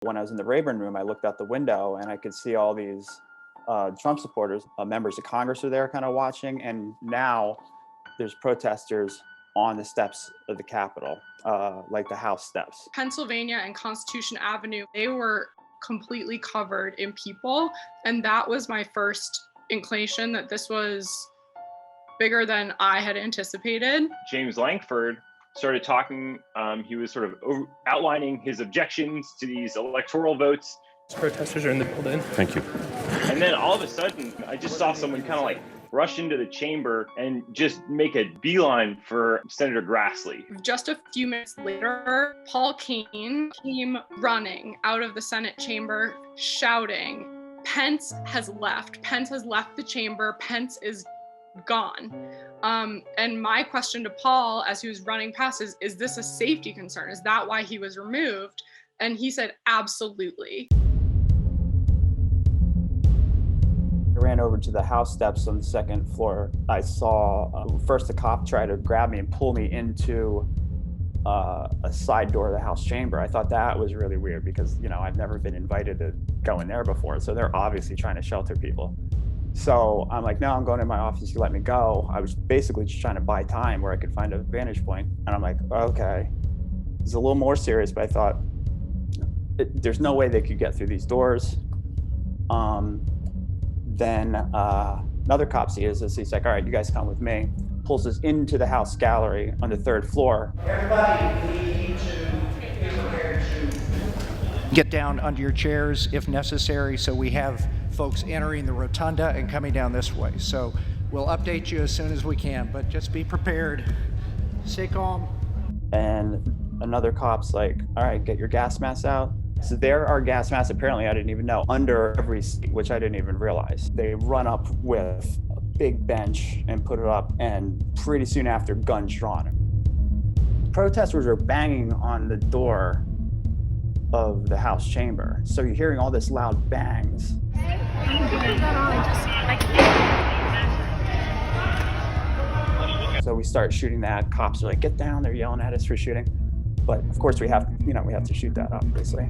When I was in the Rayburn room, I looked out the window and I could see all these Trump supporters, members of Congress are there kind of watching. And now there's protesters on the steps of the Capitol, like the House steps. Pennsylvania and Constitution Avenue, they were completely covered in people. And that was my first inclination that this was bigger than I had anticipated. James Lankford started talking. He was sort of outlining his objections to these electoral votes. Protesters are in the building. Thank you. And then all of a sudden, I just saw someone kind of like rush into the chamber and just make a beeline for Senator Grassley. Just a few minutes later, Paul Kane came running out of the Senate chamber shouting, "Pence has left. Pence has left the chamber. Pence is gone." And my question to Paul as he was running past is this a safety concern? Is that why he was removed? And he said, absolutely. I ran over to the House steps on the second floor. I saw first a cop try to grab me and pull me into a side door of the House chamber. I thought that was really weird because, I've never been invited to go in there before. So they're obviously trying to shelter people. So I'm like, no, I'm going to my office. You let me go. I was basically just trying to buy time where I could find a vantage point. And I'm like, okay, it's a little more serious, but I thought there's no way they could get through these doors. Then another cop sees us. He's like, all right, you guys come with me. Pulls us into the House gallery on the third floor. Everybody, we need to be prepared to get down under your chairs if necessary. So we have folks entering the rotunda and coming down this way. So we'll update you as soon as we can, but just be prepared. Stay calm. And another cop's like, all right, get your gas masks out. So there are gas masks, apparently I didn't even know, under every seat, which I didn't even realize. They run up with a big bench and put it up, and pretty soon after, guns drawn. Protesters are banging on the door of the House chamber. So you're hearing all this loud bangs. So we start shooting that. Cops are like, get down. They're yelling at us for shooting. But of course we have to shoot that, obviously.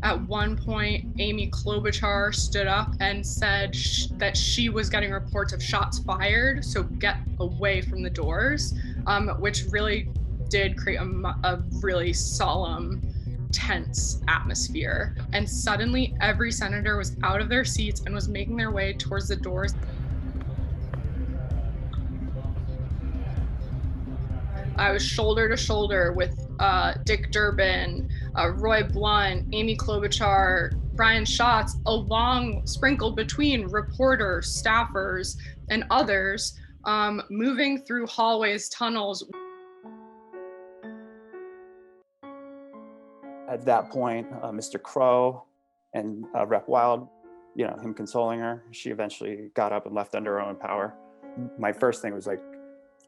At one point, Amy Klobuchar stood up and said that she was getting reports of shots fired, so get away from the doors, which really did create a really solemn, tense atmosphere. And suddenly every senator was out of their seats and was making their way towards the doors. I was shoulder to shoulder with Dick Durbin, Roy Blunt, Amy Klobuchar, Brian Schatz, sprinkled between reporters, staffers, and others, moving through hallways, tunnels. At that point, Mr. Crow and Rep. Wild, him consoling her, she eventually got up and left under her own power. My first thing was like,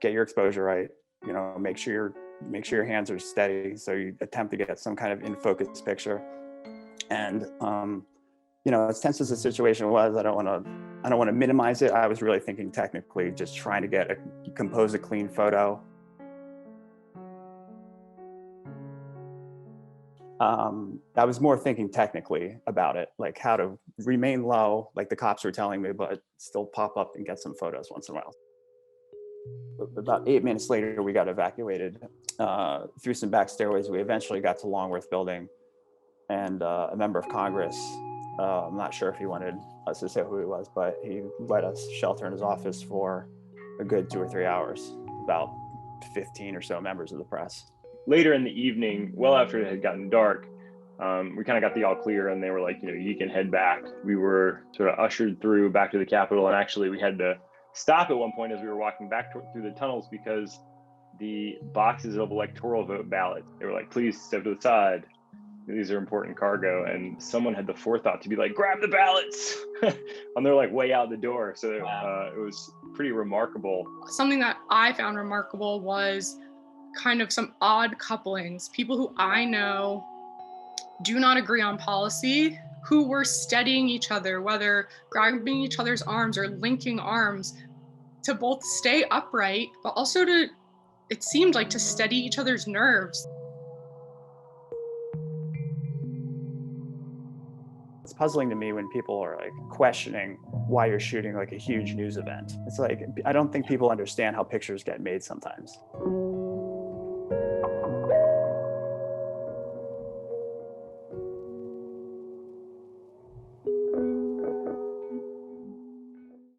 get your exposure right. Make sure your hands are steady. So you attempt to get some kind of in focus picture. And as tense as the situation was, I don't want to minimize it. I was really thinking technically, just trying to compose a clean photo. I was more thinking technically about it, like how to remain low, like the cops were telling me, but still pop up and get some photos once in a while. About 8 minutes later, we got evacuated through some back stairways. We eventually got to Longworth Building, and a member of Congress, I'm not sure if he wanted us to say who he was, but he let us shelter in his office for a good 2 or 3 hours, about 15 or so members of the press. Later in the evening, well after it had gotten dark, we kind of got the all clear, and they were like, you can head back. We were sort of ushered through back to the Capitol, and actually we had to stop at one point as we were walking back through the tunnels because the boxes of electoral vote ballots, they were like, please step to the side. These are important cargo. And someone had the forethought to be like, grab the ballots on their way out the door. So it was pretty remarkable. Something that I found remarkable was kind of some odd couplings. People who I know do not agree on policy, who were steadying each other, whether grabbing each other's arms or linking arms to both stay upright, but also it seemed like to steady each other's nerves. It's puzzling to me when people are like questioning why you're shooting like a huge news event. It's like, I don't think people understand how pictures get made sometimes.